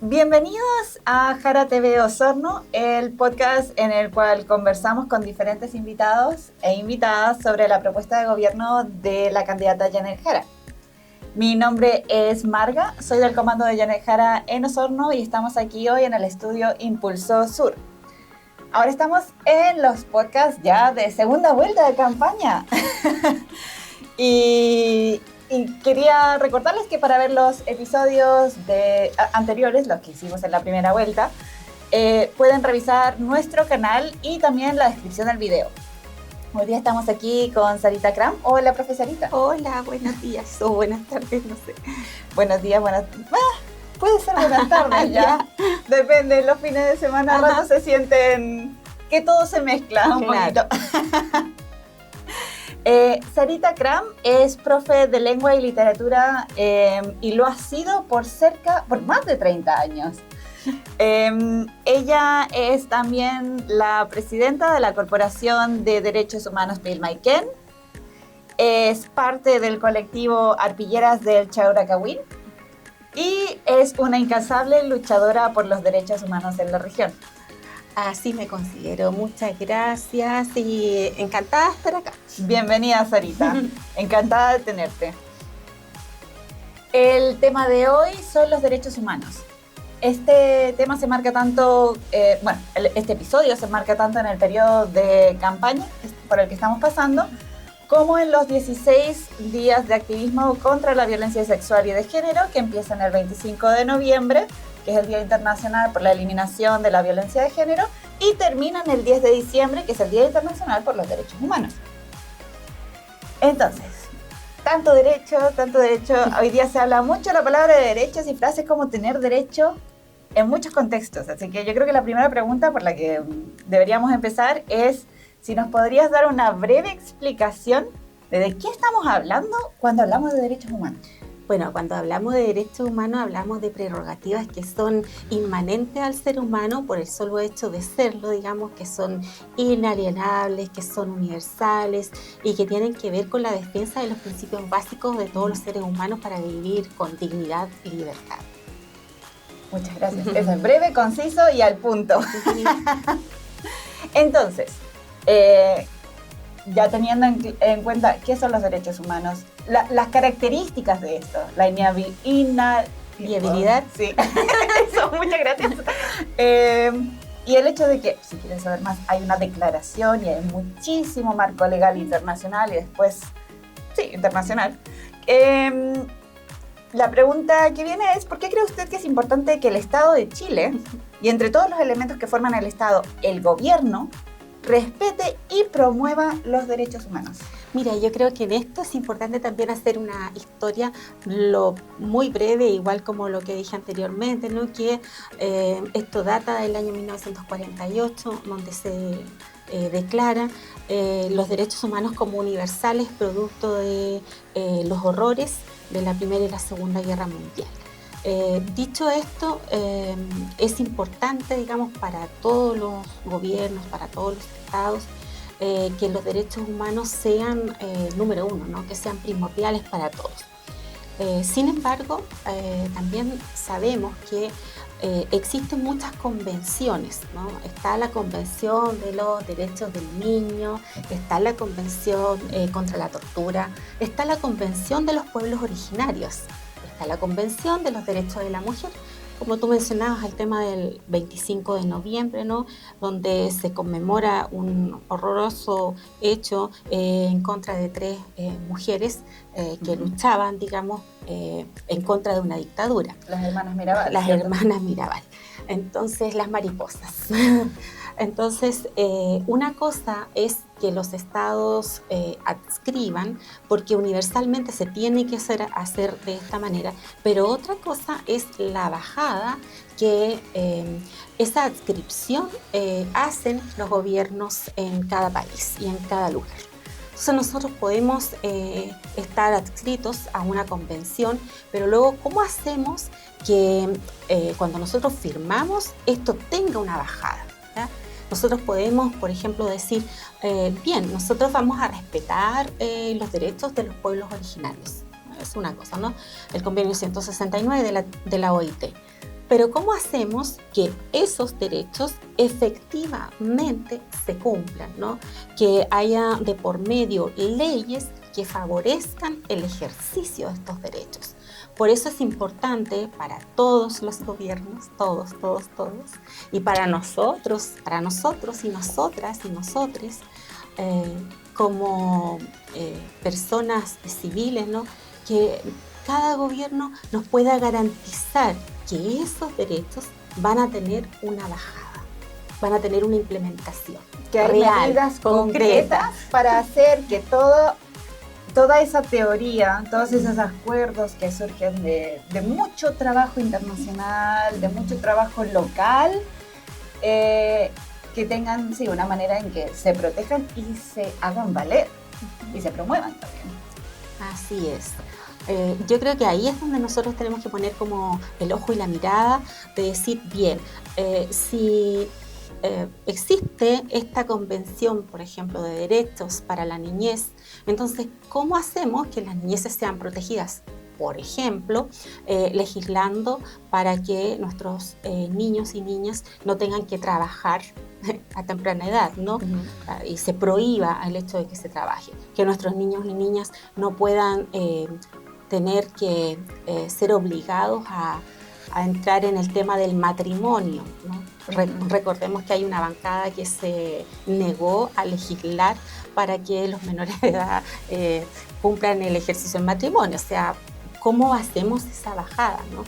Bienvenidos a Jara TV Osorno, el podcast en el cual conversamos con diferentes invitados e invitadas sobre la propuesta de gobierno de la candidata Janet Jara. Mi nombre es Marga, soy del comando de Janet Jara en Osorno y estamos aquí hoy en el estudio Impulso Sur. Ahora estamos en los podcasts ya de segunda vuelta de campaña. Y quería recordarles que para ver los episodios anteriores, los que hicimos en la primera vuelta, pueden revisar nuestro canal y también la descripción del video. Hoy día estamos aquí con Sarita Cram. Hola, profesorita. Hola, buenos días o buenas tardes, no sé. Buenos días, puede ser buenas tardes ya. Depende, los fines de semana a rato se sienten que todo se mezcla un poquito. Sarita Cram es profe de lengua y literatura y lo ha sido por más de 30 años. Ella es también la presidenta de la Corporación de Derechos Humanos Pilmaiquén, es parte del colectivo Arpilleras del Chauracahuín y es una incansable luchadora por los derechos humanos en la región. Así me considero. Muchas gracias y encantada de estar acá. Bienvenida, Sarita. Encantada de tenerte. El tema de hoy son los derechos humanos. Este tema se marca tanto, este episodio se marca tanto en el periodo de campaña por el que estamos pasando, como en los 16 días de activismo contra la violencia sexual y de género que empiezan el 25 de noviembre, que es el Día Internacional por la Eliminación de la Violencia de Género, y terminan el 10 de diciembre, que es el Día Internacional por los Derechos Humanos. Entonces, tanto derecho, hoy día se habla mucho la palabra de derechos y frases como tener derecho en muchos contextos, así que yo creo que la primera pregunta por la que deberíamos empezar es si nos podrías dar una breve explicación de qué estamos hablando cuando hablamos de derechos humanos. Bueno, cuando hablamos de derechos humanos hablamos de prerrogativas que son inmanentes al ser humano por el solo hecho de serlo, digamos, que son inalienables, que son universales y que tienen que ver con la defensa de los principios básicos de todos los seres humanos para vivir con dignidad y libertad. Muchas gracias. Eso es breve, conciso y al punto. Entonces, ya teniendo en cuenta qué son los derechos humanos, las características de esto, la inalienabilidad, sí, eso, muchas gracias. Y el hecho de que, si quieren saber más, hay una declaración y hay muchísimo marco legal internacional y después, sí, internacional. La pregunta que viene es, ¿por qué cree usted que es importante que el Estado de Chile, y entre todos los elementos que forman el Estado, el gobierno, respete y promueva los derechos humanos? Mira, yo creo que en esto es importante también hacer una historia muy breve, igual como lo que dije anteriormente, ¿no? Que esto data del año 1948, donde se declara los derechos humanos como universales, producto de los horrores de la Primera y la Segunda Guerra Mundial. Dicho esto, es importante, digamos, para todos los gobiernos, para todos los estados, que los derechos humanos sean número uno, ¿no? Que sean primordiales para todos. Sin embargo, también sabemos que existen muchas convenciones, ¿no? Está la Convención de los Derechos del Niño, está la Convención contra la Tortura, está la Convención de los Pueblos Originarios, está la Convención de los Derechos de la Mujer, como tú mencionabas, el tema del 25 de noviembre, ¿no? Donde se conmemora un horroroso hecho en contra de 3 mujeres que luchaban, digamos, en contra de una dictadura. Las hermanas Mirabal. Las hermanas Mirabal. Entonces, las mariposas. Entonces, una cosa es que los estados adscriban, porque universalmente se tiene que hacer de esta manera, pero otra cosa es la bajada que esa adscripción hacen los gobiernos en cada país y en cada lugar. Entonces nosotros podemos estar adscritos a una convención, pero luego, ¿cómo hacemos que cuando nosotros firmamos esto tenga una bajada? ¿Ya? Nosotros podemos, por ejemplo, decir, bien, nosotros vamos a respetar los derechos de los pueblos originarios. es una cosa, ¿no? El convenio 169 de la OIT. Pero ¿cómo hacemos que esos derechos efectivamente se cumplan, ¿no? Que haya de por medio leyes que favorezcan el ejercicio de estos derechos. Por eso es importante para todos los gobiernos, todos, y para nosotros y nosotras y nosotres, como personas civiles, ¿no? Que cada gobierno nos pueda garantizar que esos derechos van a tener una bajada, van a tener una implementación que hay real, medidas concretas para hacer que toda esa teoría, todos esos acuerdos que surgen de mucho trabajo internacional, de mucho trabajo local, que tengan una manera en que se protejan y se hagan valer y se promuevan también. Así es. Yo creo que ahí es donde nosotros tenemos que poner como el ojo y la mirada de decir, bien, si existe esta convención, por ejemplo, de derechos para la niñez, entonces, ¿cómo hacemos que las niñeces sean protegidas? Por ejemplo, legislando para que nuestros niños y niñas no tengan que trabajar a temprana edad, ¿no? Y se prohíba el hecho de que se trabaje, que nuestros niños y niñas no puedan tener que ser obligados a entrar en el tema del matrimonio, ¿no? Recordemos que hay una bancada que se negó a legislar para que los menores de edad cumplan el ejercicio del matrimonio. O sea, ¿cómo hacemos esa bajada, ¿no?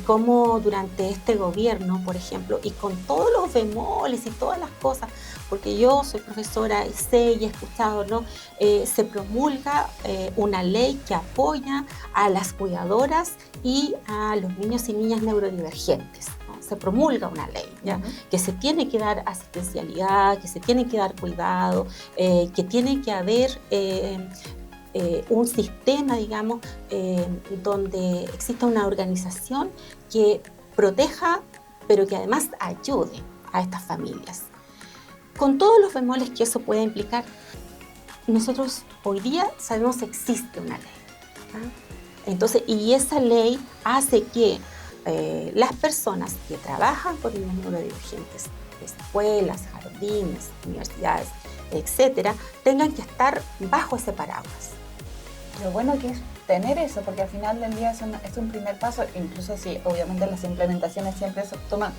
Cómo durante este gobierno, por ejemplo, y con todos los bemoles y todas las cosas, porque yo soy profesora y sé y he escuchado, ¿no? Se promulga una ley que apoya a las cuidadoras y a los niños y niñas neurodivergentes, ¿no? Se promulga una ley, ¿ya? Que se tiene que dar asistencialidad, que se tiene que dar cuidado, que tiene que haber un sistema, digamos, donde exista una organización que proteja, pero que además ayude a estas familias. Con todos los bemoles que eso puede implicar, nosotros hoy día sabemos que existe una ley, ¿no? Entonces, y esa ley hace que las personas que trabajan con niños neurodivergentes, escuelas, jardines, universidades, etcétera, tengan que estar bajo ese paraguas. Lo bueno que es tener eso, porque al final del día es un primer paso, incluso si obviamente las implementaciones siempre toman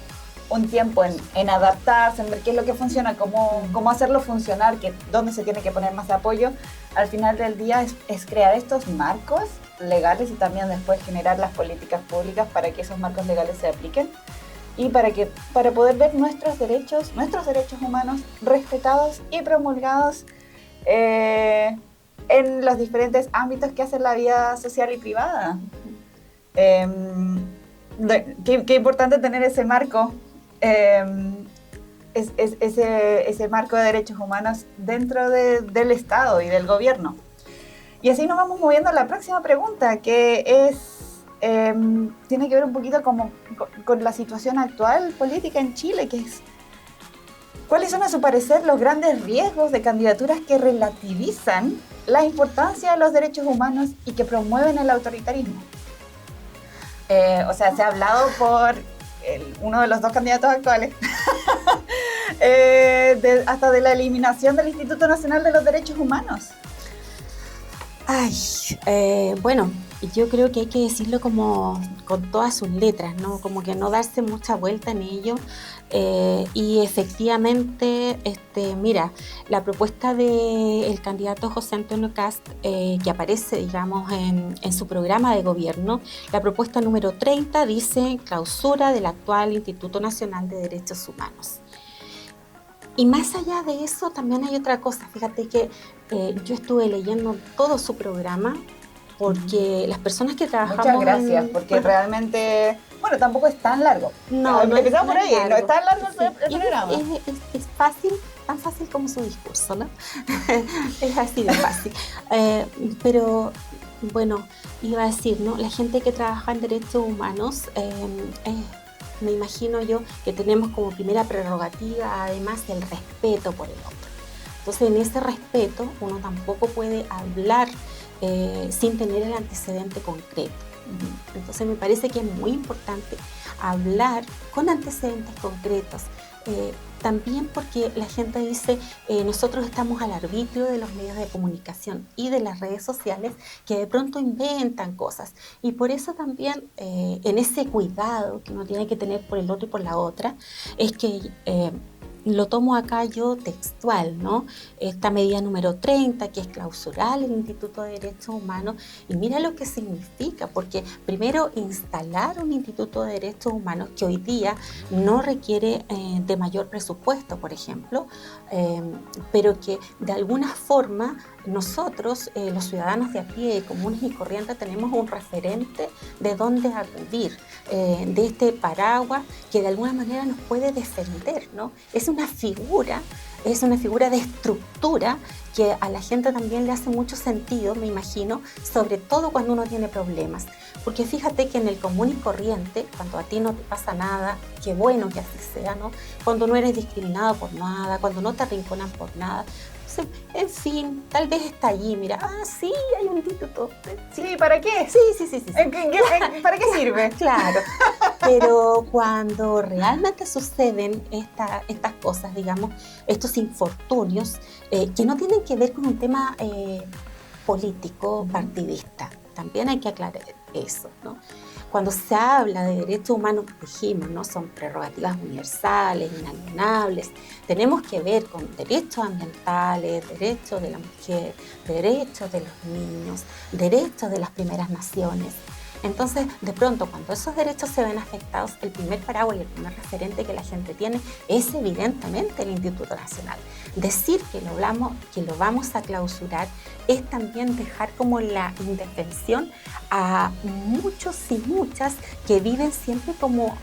un tiempo en adaptarse, en ver qué es lo que funciona, cómo hacerlo funcionar, dónde se tiene que poner más apoyo. Al final del día es crear estos marcos legales y también después generar las políticas públicas para que esos marcos legales se apliquen y para poder ver nuestros derechos humanos respetados y promulgados en los diferentes ámbitos que hacen la vida social y privada. Qué importante tener ese marco, ese marco de derechos humanos dentro del Estado y del gobierno. Y así nos vamos moviendo a la próxima pregunta, que tiene que ver un poquito con la situación actual política en Chile, que es: ¿cuáles son, a su parecer, los grandes riesgos de candidaturas que relativizan la importancia de los derechos humanos y que promueven el autoritarismo? O sea, se ha hablado por uno de los dos candidatos actuales, hasta de la eliminación del Instituto Nacional de los Derechos Humanos. Bueno, yo creo que hay que decirlo como con todas sus letras, ¿no? Como que no darse mucha vuelta en ello. Y efectivamente, mira, la propuesta del candidato José Antonio Kast, que aparece, digamos, en su programa de gobierno, la propuesta número 30 dice: clausura del actual Instituto Nacional de Derechos Humanos. Y más allá de eso, también hay otra cosa. Fíjate que yo estuve leyendo todo su programa, porque las personas que trabajamos... Muchas gracias, porque realmente, bueno, tampoco es tan largo. No, empezamos por ahí, largo. No es tan largo el Sí, programa. Es fácil, tan fácil como su discurso, ¿no? Es así de fácil. Pero, bueno, iba a decir, ¿no? La gente que trabaja en derechos humanos, me imagino yo que tenemos como primera prerrogativa, además, el respeto por el otro. Entonces, en ese respeto, uno tampoco puede hablar sin tener el antecedente concreto. Entonces me parece que es muy importante hablar con antecedentes concretos. También porque la gente dice, nosotros estamos al arbitrio de los medios de comunicación y de las redes sociales que de pronto inventan cosas. Y por eso también en ese cuidado que uno tiene que tener por el otro y por la otra, es que lo tomo acá yo textual, ¿no? Esta medida número 30, que es clausurar el Instituto de Derechos Humanos, y mira lo que significa, porque primero instalar un Instituto de Derechos Humanos que hoy día no requiere de mayor presupuesto, por ejemplo, pero que de alguna forma nosotros, los ciudadanos de a pie, comunes y corrientes, tenemos un referente de dónde acudir, de este paraguas que de alguna manera nos puede defender, ¿no? Es una figura de estructura que a la gente también le hace mucho sentido, me imagino, sobre todo cuando uno tiene problemas. Porque fíjate que en el común y corriente, cuando a ti no te pasa nada, qué bueno que así sea, ¿no? Cuando no eres discriminado por nada, cuando no te arrinconan por nada, en fin, tal vez está allí, mira, sí, hay un instituto. Sí, ¿para qué? Sí. ¿Para qué sirve? Claro, pero cuando realmente suceden estas cosas, digamos, estos infortunios, que no tienen que ver con un tema político, partidista, también hay que aclarar eso, ¿no? Cuando se habla de derechos humanos, dijimos, ¿no? Son prerrogativas universales, inalienables. Tenemos que ver con derechos ambientales, derechos de la mujer, derechos de los niños, derechos de las primeras naciones. Entonces, de pronto, cuando esos derechos se ven afectados, el primer paraguas y el primer referente que la gente tiene es evidentemente el Instituto Nacional. Decir que lo vamos a clausurar es también dejar como la indefensión a muchos y muchas que viven siempre como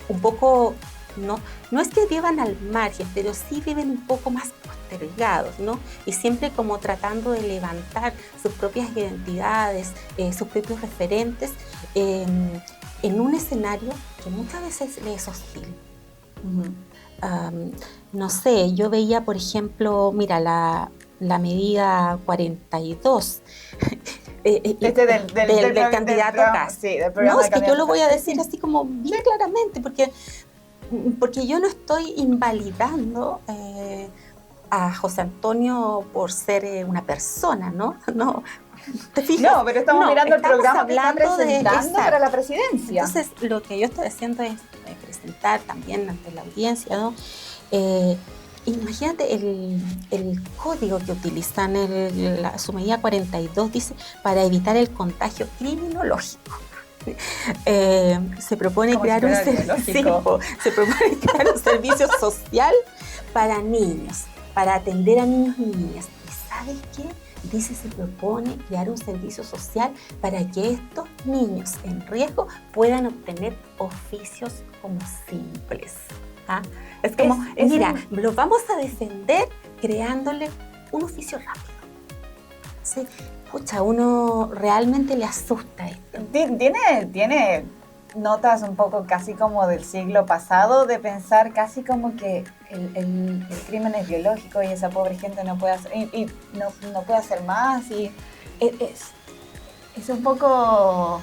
un poco, no es que vivan al margen, pero sí viven un poco más postergados, ¿no? Y siempre como tratando de levantar sus propias identidades, sus propios referentes, en un escenario que muchas veces les es hostil. No sé, yo veía, por ejemplo, mira, la medida 42, del candidato Kast. Sí, no, es que yo lo voy a decir así como bien claramente, porque yo no estoy invalidando a José Antonio por ser una persona, ¿no? No, ¿te fijas? No, pero estamos mirando el programa que está presentando para la presidencia. Entonces, lo que yo estoy haciendo es presentar también ante la audiencia, ¿no? Imagínate el código que utilizan, su medida 42 dice, para evitar el contagio criminológico. Se propone crear un servicio social para niños, para atender a niños y niñas. ¿Y sabes qué? Dice, se propone crear un servicio social para que estos niños en riesgo puedan obtener oficios como simples. ¿Ah? Es como, mira, los vamos a defender creándole un oficio rápido. ¿Sí? Pucha, uno realmente le asusta esto. Tiene notas un poco casi como del siglo pasado, de pensar casi como que el crimen es biológico y esa pobre gente no puede hacer, y no puede hacer más. Y es un poco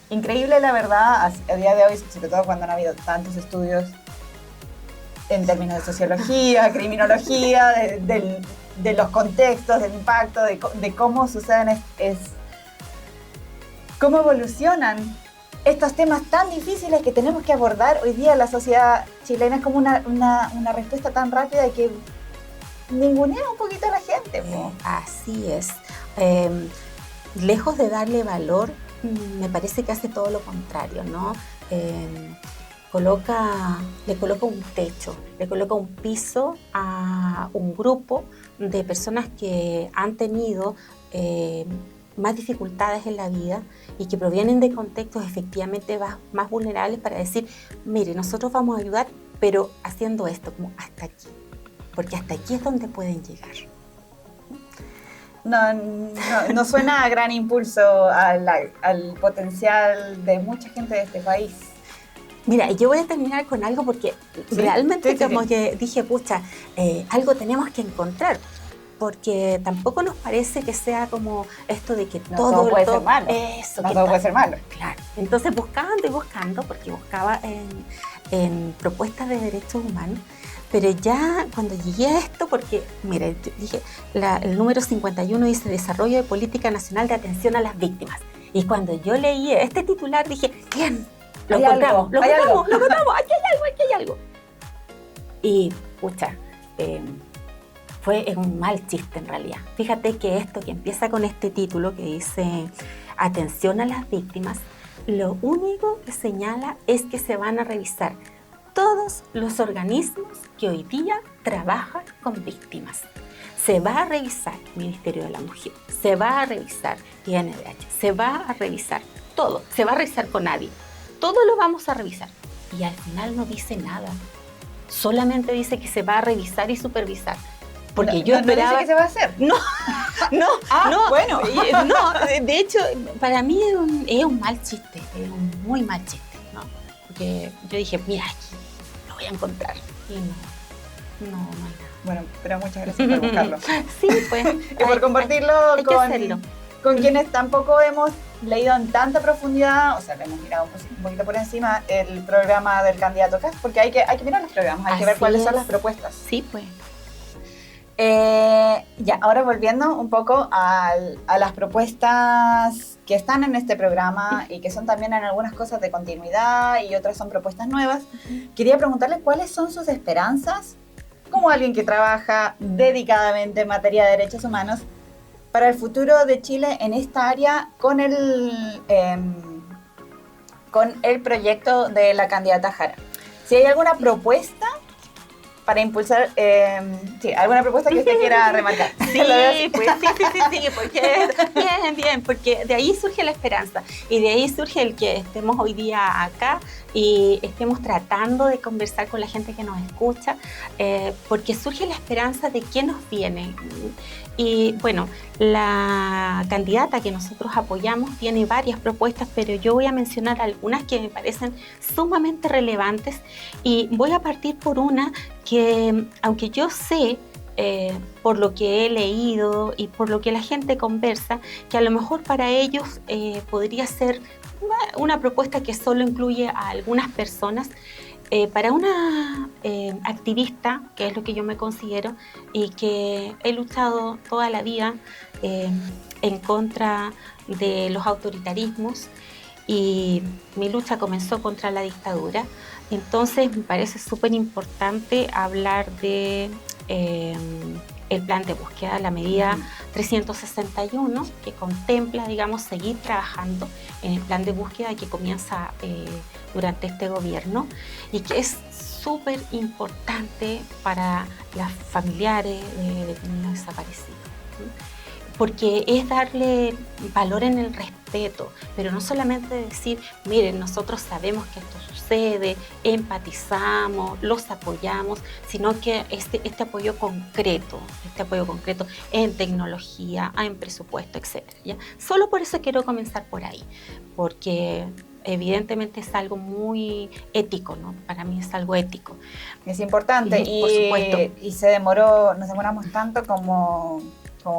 increíble, la verdad, a día de hoy, sobre todo cuando han habido tantos estudios en términos de sociología, criminología, de los contextos, del impacto, de cómo suceden, cómo evolucionan estos temas tan difíciles que tenemos que abordar hoy día. La sociedad chilena es como una respuesta tan rápida que ningunea un poquito a la gente. Así es. Lejos de darle valor, me parece que hace todo lo contrario, ¿no? Le coloca un techo, le coloca un piso a un grupo de personas que han tenido más dificultades en la vida y que provienen de contextos efectivamente más vulnerables, para decir, mire, nosotros vamos a ayudar, pero haciendo esto, como hasta aquí, porque hasta aquí es donde pueden llegar. No suena a gran impulso al potencial de mucha gente de este país. Mira, yo voy a terminar con algo porque realmente que dije, pucha, algo tenemos que encontrar. porque tampoco nos parece que sea como esto de que no todo puede ser malo. Eso, no todo puede ser malo. Claro. Entonces buscando, porque buscaba en propuestas de derechos humanos, pero ya cuando llegué a esto, porque, mira, dije, el número 51 dice Desarrollo de Política Nacional de Atención a las Víctimas. Y cuando yo leí este titular, dije, bien, lo encontramos, aquí hay algo. Y, pucha, fue un mal chiste en realidad. Fíjate que esto que empieza con este título que dice Atención a las Víctimas, lo único que señala es que se van a revisar todos los organismos que hoy día trabajan con víctimas. Se va a revisar Ministerio de la Mujer, se va a revisar INDH, se va a revisar todo, se va a revisar CONADI, todo lo vamos a revisar. Y al final no dice nada, solamente dice que se va a revisar y supervisar. Porque yo esperaba... ¿No dice que se va a hacer? No, bueno. De hecho, para mí es un mal chiste, es un muy mal chiste, ¿no? Porque yo dije, mira, aquí lo voy a encontrar. Y no hay nada. Bueno, pero muchas gracias por buscarlo. Sí, pues. Y por compartirlo con quienes tampoco hemos leído en tanta profundidad, o sea, le hemos mirado un poquito por encima el programa del candidato Kast, porque hay que mirar los programas, hay que ver cuáles son las propuestas. Sí, pues. Ya, ahora volviendo un poco a las propuestas que están en este programa y que son también en algunas cosas de continuidad y otras son propuestas nuevas, quería preguntarle cuáles son sus esperanzas como alguien que trabaja dedicadamente en materia de derechos humanos para el futuro de Chile en esta área con el proyecto de la candidata Jara. Si hay alguna propuesta para impulsar, alguna propuesta que usted quiera remarcar. Sí, pues, sí, porque bien, porque de ahí surge la esperanza y de ahí surge el que estemos hoy día acá y estemos tratando de conversar con la gente que nos escucha, porque surge la esperanza de qué nos viene. Y bueno, la candidata que nosotros apoyamos tiene varias propuestas, pero yo voy a mencionar algunas que me parecen sumamente relevantes y voy a partir por una que, aunque yo sé, por lo que he leído y por lo que la gente conversa, que a lo mejor para ellos podría ser una propuesta que solo incluye a algunas personas, para una activista, que es lo que yo me considero, y que he luchado toda la vida en contra de los autoritarismos, y mi lucha comenzó contra la dictadura. Entonces me parece súper importante hablar de el plan de búsqueda, la medida 361, que contempla, digamos, seguir trabajando en el plan de búsqueda que comienza durante este gobierno y que es súper importante para las familiares de detenidos desaparecidos, porque es darle valor en el respeto, pero no solamente decir, miren, nosotros sabemos que esto sucede, empatizamos, los apoyamos, sino que este apoyo concreto en tecnología, en presupuesto, etc. ¿Ya? Solo por eso quiero comenzar por ahí, porque evidentemente es algo muy ético, ¿no? Para mí es algo ético. Es importante por supuesto. Y nos demoramos tanto como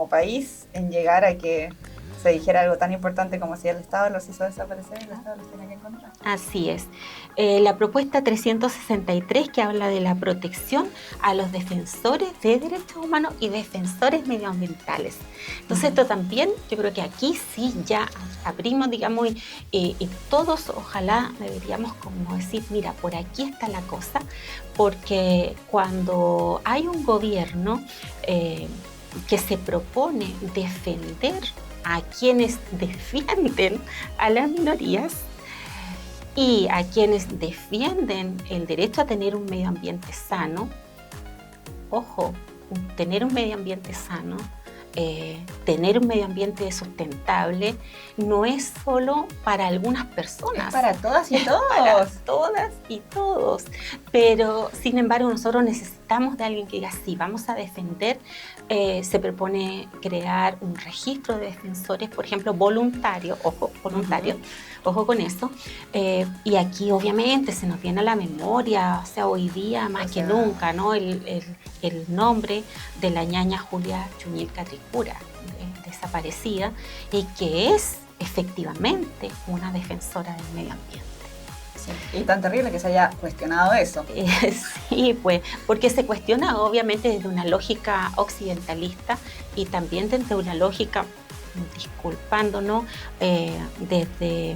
país en llegar a que se dijera algo tan importante como si el Estado los hizo desaparecer y el Estado los tiene que encontrar. Así es. La propuesta 363, que habla de la protección a los defensores de derechos humanos y defensores medioambientales. Entonces esto también, yo creo que aquí sí ya abrimos, digamos, y todos ojalá deberíamos como decir, mira, por aquí está la cosa, porque cuando hay un gobierno que se propone defender a quienes defienden a las minorías y a quienes defienden el derecho a tener un medio ambiente sano, ojo, tener un medio ambiente sano, tener un medio ambiente sustentable, no es solo para algunas personas. Es para todas y todos. Para todas y todos. Pero, sin embargo, nosotros necesitamos necesitamos de alguien que diga, sí, vamos a defender. Se propone crear un registro de defensores, por ejemplo, voluntario, ojo con eso. Y aquí obviamente se nos viene a la memoria, o sea, hoy día más que nunca, ¿no? El nombre de la ñaña Julia Chuñil Catricura, desaparecida, y que es efectivamente una defensora del medio ambiente. Sí. Y tan terrible que se haya cuestionado eso. Sí, pues, porque se cuestiona obviamente desde una lógica occidentalista y también desde una lógica, disculpándonos, desde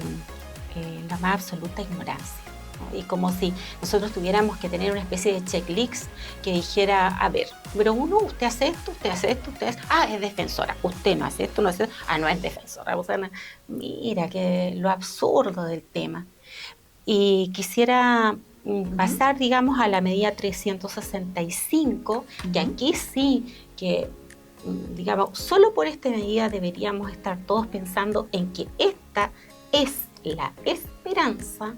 la más absoluta ignorancia, ¿no? Y como si nosotros tuviéramos que tener una especie de checklist que dijera, a ver, pero uno, usted hace esto, usted hace esto, usted hace... es defensora, usted no hace esto, no hace esto, no es defensora. O sea, mira que lo absurdo del tema. Y quisiera pasar, digamos, a la medida 365, que aquí sí, que, digamos, solo por esta medida deberíamos estar todos pensando en que esta es la esperanza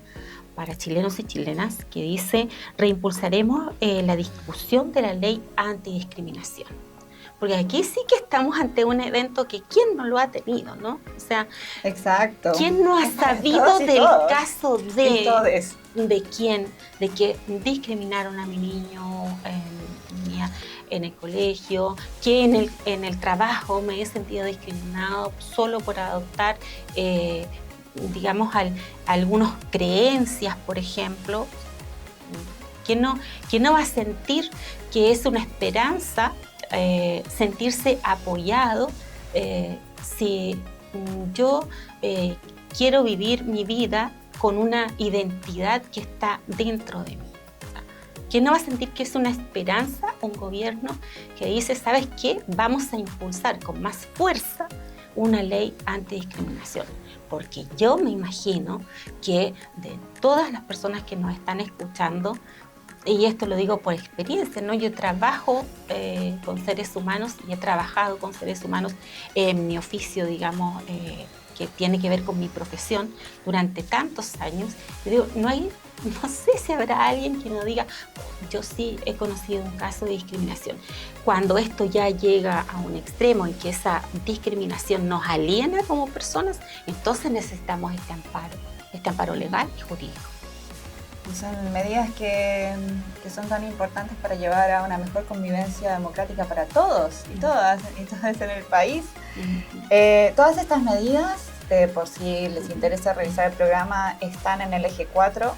para chilenos y chilenas, que dice, reimpulsaremos la discusión de la ley antidiscriminación. Porque aquí sí que estamos ante un evento que ¿quién no lo ha tenido, no? O sea, exacto. ¿Quién no ha sabido del caso de que discriminaron a mi niño, niña en el colegio, que en el trabajo me he sentido discriminado solo por adoptar, digamos, algunas creencias, por ejemplo? ¿Quién no va a sentir que es una esperanza sentirse apoyado si yo quiero vivir mi vida con una identidad que está dentro de mí? ¿Quién no va a sentir que es una esperanza un gobierno que dice, ¿sabes qué? Vamos a impulsar con más fuerza una ley antidiscriminación? Porque yo me imagino que de todas las personas que nos están escuchando, y esto lo digo por experiencia, ¿no? Yo trabajo con seres humanos y he trabajado con seres humanos en mi oficio, digamos, que tiene que ver con mi profesión durante tantos años. Yo digo, no sé si habrá alguien que no diga, yo sí he conocido un caso de discriminación. Cuando esto ya llega a un extremo y que esa discriminación nos aliena como personas, entonces necesitamos este amparo legal y jurídico. Y son medidas que son tan importantes para llevar a una mejor convivencia democrática para todos y todas en el país. Todas estas medidas, por si les interesa revisar el programa, están en el eje 4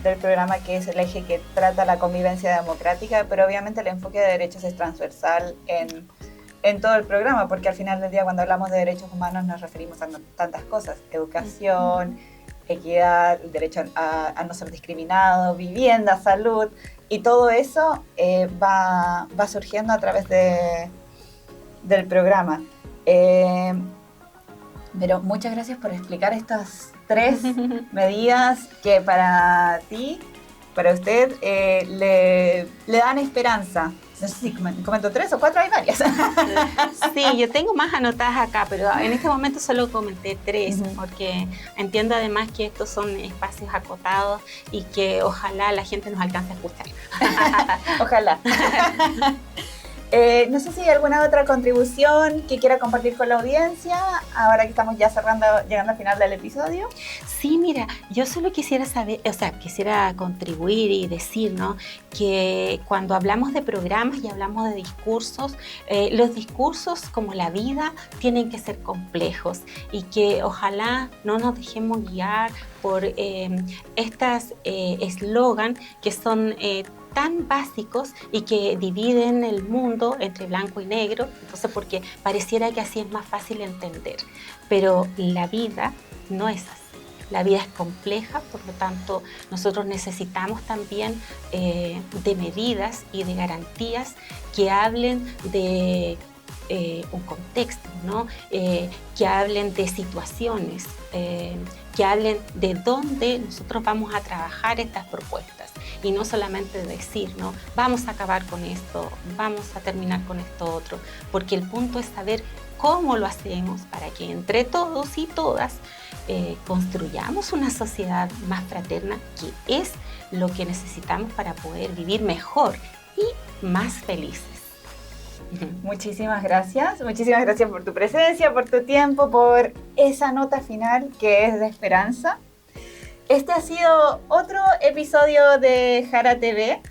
del programa, que es el eje que trata la convivencia democrática, pero obviamente el enfoque de derechos es transversal en todo el programa, porque al final del día, cuando hablamos de derechos humanos, nos referimos a tantas cosas: educación, equidad, el derecho a no ser discriminado, vivienda, salud, y todo eso va surgiendo a través del programa. Pero muchas gracias por explicar estas 3 medidas que para ti, para usted, le dan esperanza. No sé si comento 3 o 4, hay varias. Sí, yo tengo más anotadas acá, pero en este momento solo comenté 3, porque entiendo además que estos son espacios acotados y que ojalá la gente nos alcance a escuchar. Ojalá. No sé si hay alguna otra contribución que quiera compartir con la audiencia, ahora que estamos ya llegando al final del episodio. Sí, mira, yo solo quisiera saber, quisiera contribuir y decir, ¿no?, que cuando hablamos de programas y hablamos de discursos, los discursos, como la vida, tienen que ser complejos y que ojalá no nos dejemos guiar por estas eslogan que son tan básicos y que dividen el mundo entre blanco y negro, entonces porque pareciera que así es más fácil entender, pero la vida no es así. La vida es compleja, por lo tanto nosotros necesitamos también de medidas y de garantías que hablen de un contexto, ¿no? Que hablen de situaciones, que hablen de dónde nosotros vamos a trabajar estas propuestas y no solamente decir, ¿no?, vamos a acabar con esto, vamos a terminar con esto otro, porque el punto es saber cómo lo hacemos para que entre todos y todas construyamos una sociedad más fraterna, que es lo que necesitamos para poder vivir mejor y más felices. Muchísimas gracias por tu presencia, por tu tiempo, por esa nota final que es de esperanza. Este ha sido otro episodio de Jara TV.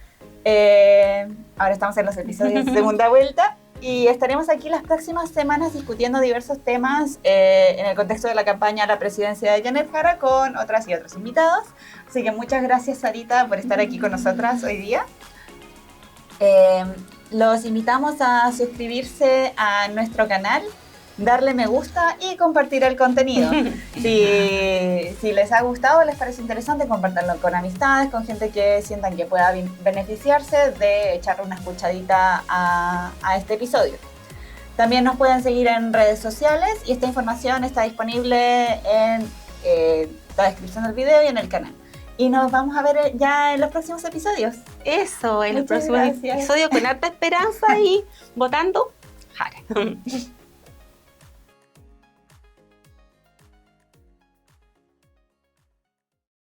Ahora estamos en los episodios de segunda vuelta y estaremos aquí las próximas semanas discutiendo diversos temas en el contexto de la campaña a la presidencia de Janet Jara con otras y otros invitados. Así que muchas gracias, Sarita, por estar aquí con nosotras hoy día. Los invitamos a suscribirse a nuestro canal, darle me gusta y compartir el contenido. Si les ha gustado, les parece interesante, compártanlo con amistades, con gente que sientan que pueda beneficiarse de echarle una escuchadita a este episodio. También nos pueden seguir en redes sociales y esta información está disponible en la descripción del video y en el canal. Y nos vamos a ver ya en los próximos episodios. Eso, en Muchas el próximo gracias. episodio con harta esperanza y votando Jara.